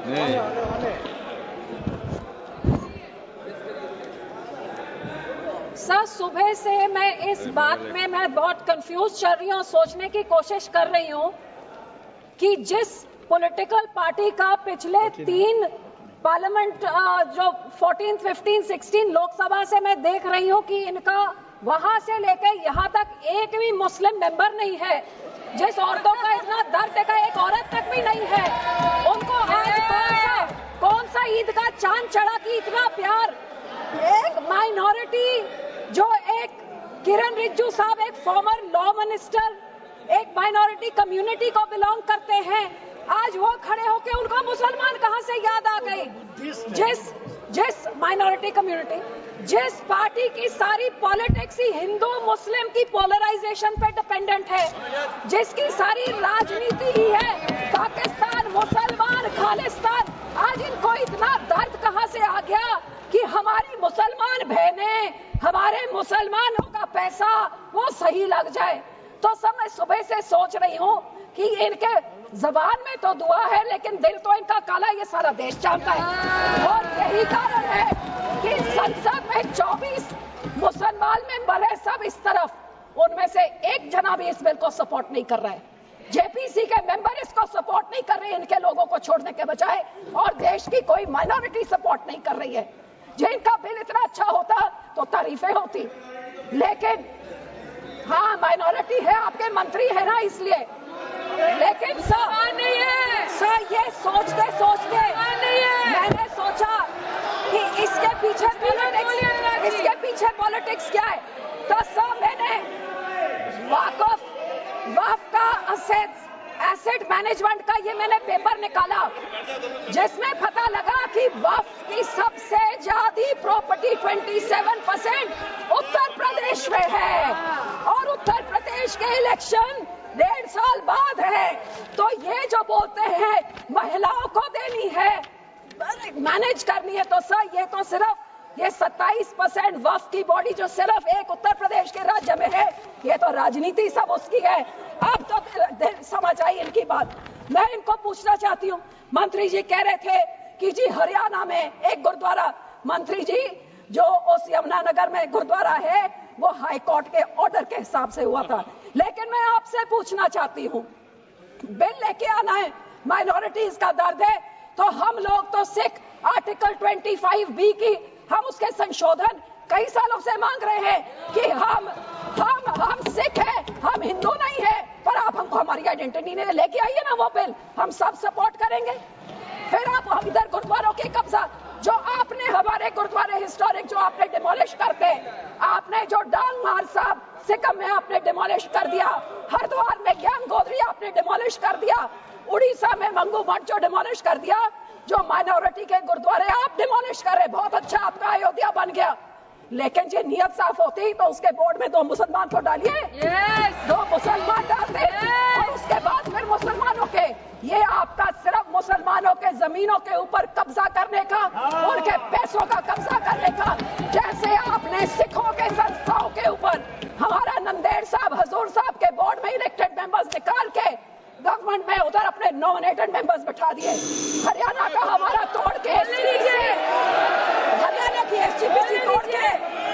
Sir, सुबह से मैं इस बात में बहुत कंफ्यूज चल रही हूँ, सोचने की कोशिश कर रही हूँ कि जिस पॉलिटिकल पार्टी का पिछले 3 पार्लियामेंट जो 14, 15, 16 लोकसभा से मैं देख रही हूँ कि इनका वहां से लेकर यहाँ तक एक भी मुस्लिम मेंबर नहीं है। जिस औरतों का इतना दर्द देखा, एक औरत तक भी नहीं है। उनको आज कौन सा ईद का चांद चढ़ा कि इतना प्यार। एक माइनॉरिटी जो एक किरण रिजिजू साहब, एक फॉर्मर लॉ मिनिस्टर, एक माइनॉरिटी कम्युनिटी को बिलोंग करते हैं, आज वो खड़े होके उनका मुसलमान कहां से याद आ गई। जिस माइनॉरिटी कम्युनिटी, जिस पार्टी की सारी पॉलिटिक्स ही हिंदू मुस्लिम की पोलराइजेशन पे डिपेंडेंट है, जिसकी सारी राजनीति ही है पाकिस्तान, मुसलमान, खालिस्तान, आज इनको इतना दर्द कहां से आ गया कि हमारी मुसलमान बहनें, हमारे मुसलमानों का पैसा वो सही लग जाए। तो सब मैं सुबह से सोच रही हूँ कि इनके जबान में तो दुआ है लेकिन दिल तो इनका काला, ये सारा देश जानता है। और यही कारण है कि संसद में 24 मुसलमान मेंबर है, सब इस तरफ, उनमें से एक जना भी इस बिल को सपोर्ट नहीं कर रहा है। जेपीसी के मेंबर इसको सपोर्ट नहीं कर रहे, इनके लोगों को छोड़ने के बजाय, और देश की कोई माइनॉरिटी सपोर्ट नहीं कर रही है। जिनका बिल इतना अच्छा होता तो तारीफें होती, लेकिन हाँ माइनॉरिटी है, आपके मंत्री है ना इसलिए, लेकिन सर ये सोचते सोचते मैंने सोचा कि इसके पीछे पॉलिटिक्स क्या है। तो सर मैंने वक्फ का एसेट मैनेजमेंट का ये मैंने पेपर निकाला, जिसमें पता लगा कि वक्फ की सबसे ज्यादा प्रॉपर्टी 27% उत्तर प्रदेश में है, और उत्तर प्रदेश के इलेक्शन 1.5 साल बाद है। तो ये जो बोलते हैं महिलाओं को देनी है, मैनेज करनी है, तो सर ये तो सिर्फ ये 27% वक्फ की बॉडी जो सिर्फ एक उत्तर प्रदेश के राज्य में है, ये तो राजनीति सब उसकी है। अब तो समझ आई इनकी बात। मैं इनको पूछना चाहती हूँ, मंत्री जी कह रहे थे कि जी हरियाणा में एक गुरुद्वारा, मंत्री जी जो उस यमुनानगर में गुरुद्वारा है वो हाई कोर्ट के ऑर्डर के हिसाब से हुआ था, लेकिन मैं आपसे पूछना चाहती हूँ, बिल लेके आना है, माइनॉरिटीज का दर्द है, तो हम लोग तो सिख आर्टिकल 25B की हम उसके संशोधन कई सालों से मांग रहे हैं कि हम सिख हैं, हम हिंदू नहीं है, पर आप हमको हमारी आइडेंटिटी नहीं लेके आइए ना वो बिल, हम सब सपोर्ट करेंगे। फिर आप हम इधर गुरुद्वारों के कब्जा, जो आपने हमारे गुरुद्वारे हिस्टोरिक जो आपने डिमोलिश करते, आपने जो डांग मार साहब सिक्किम में आपने डिमोलिश कर दिया, हरिद्वार में ज्ञान गोदरी आपने डिमोलिश कर दिया, उड़ीसा में मंगू मठ जो डिमोलिश कर दिया, जो माइनॉरिटी के गुरुद्वारे आप डिमोलिश कर रहे, बहुत अच्छा आपका अयोध्या बन गया, लेकिन जो नियत साफ होती तो उसके बोर्ड में 2 मुसलमान को डालिए, 2 मुसलमान डालते, और उसके बाद फिर मुसलमानों के, ये आपका सिर्फ मुसलमानों के जमीनों के ऊपर कब्जा करने का, उनके पैसों का कब्जा करने का, जैसे आपने सिखों के संस्थाओं के ऊपर हमारा नंदेड़ साहब, हजूर साहब के बोर्ड में इलेक्टेड मेंबर्स निकाल के गवर्नमेंट में उधर अपने नॉमिनेटेड मेंबर्स बैठा दिए, हरियाणा का हमारा तोड़ के, हरियाणा की एसजीपीसी तोड़ के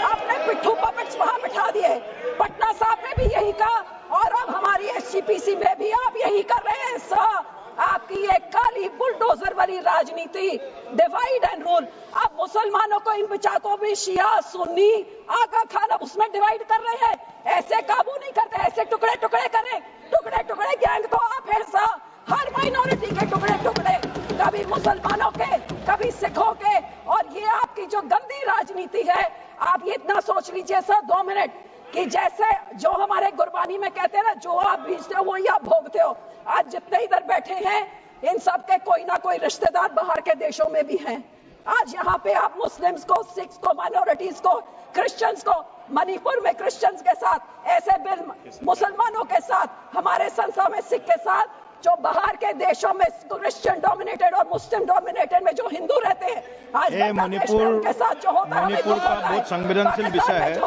आपने पिट्ठू पपेट्स वहां बैठा दिए, पटना साहब ने भी यही कहा, और अब हमारी एसजीपीसी में भी आप यही कर रहे हैं। सर आपकी ये काली बुलडोजर वाली राजनीति, डिवाइड एंड रूल, आप मुसलमानों को, इन बिचारों भी शिया सुन्नी आका खान उसमें डिवाइड कर रहे हैं, ऐसे काबू नहीं करते, ऐसे टुकड़े टुकड़े करें, टुकड़े टुकड़े गैंग तो आप हैं सर, हर माइनॉरिटी के टुकड़े टुकड़े, कभी मुसलमानों के, कभी सिखों के, और ये आपकी जो गंदी राजनीति है, आप ये इतना सोच लीजिए सर 2 मिनट कि जैसे जो हमारे गुरबानी में कहते हैं ना, जो आप बीजते हो वही आप भोगते हो। आज जितने इधर बैठे हैं इन सब के कोई ना कोई रिश्तेदार बाहर के देशों में भी हैं। आज यहाँ पे आप मुस्लिम्स को, सिख्स को, माइनॉरिटीज को, क्रिश्चियंस को, मणिपुर में क्रिश्चियंस के साथ ऐसे बिल, मुसलमानों के साथ, हमारे संसद में सिख के साथ, जो बाहर के देशों में क्रिश्चियन डोमिनेटेड और मुस्लिम डोमिनेटेड में जो हिंदू रहते हैं, आज मणिपुर के साथ जो होता है, मणिपुर का बहुत संवेदनशील विषय है।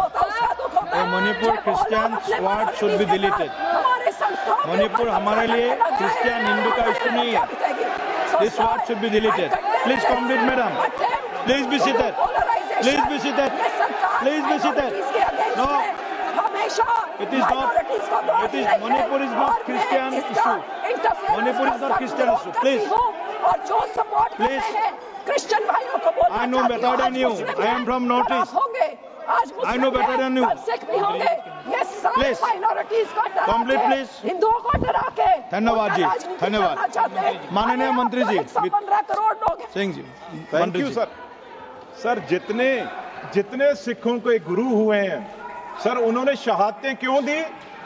Manipur Christian word should be deleted. Manipur हमारे लिए क्रिश्चियन हिंदू का इश्यू नहीं है। This word should be deleted. Please complete, madam. Please be seated. Please be seated. Please be seated. No. It is not. It is Manipur is not Christian issue. Manipur is not Christian issue. Please. और जो support करते हैं Christian भाइयों को बोलना I know better than you. I am from Northeast. होंगे आज I know better than you. Sikh भी होंगे ये सारे Please. माइनॉरिटीज को डरा Complete, के please. हिंदुओं को डरा के धन्यवाद जी, धन्यवाद। माननीय मंत्री जी, 15 करोड़ लोग हैं। Singh ji, thank you sir. Sir जितने सिखों के गुरु हुए हैं सर, उन्होंने शहादतें क्यों दी?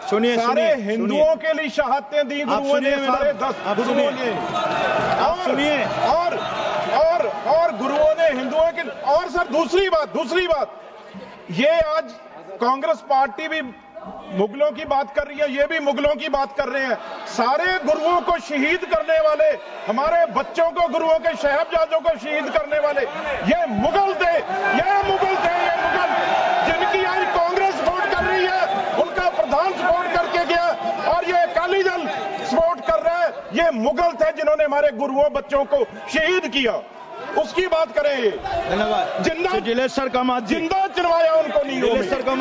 सुनिए सारे सुनिए हिंदुओं के लिए शहादतें दी गुरुओं ने, सारे 10 गुरुओं ने। आप सुनिए। और गुरुओं ने हिंदुओं के। और सर दूसरी बात, ये आज कांग्रेस पार्टी भी मुगलों की बात कर रही है, ये भी मुगलों की बात कर रहे हैं। सारे गुरुओं को शहीद करने वाले, हमारे बच्चों को, गुरुओं के साहिबजादों को शहीद करने वाले ये मुगल थे, जिनकी आज कांग्रेस सपोर्ट कर रही है। उनका प्रधान सपोर्ट करके गया और ये अकाली दल सपोर्ट कर रहा है। ये मुगल थे जिन्होंने हमारे गुरुओं बच्चों को शहीद किया, उसकी बात करें। धन्यवाद। जिंदा जिलेश्वर कामात जी, जिंदा चलवाया उनको नीलों में।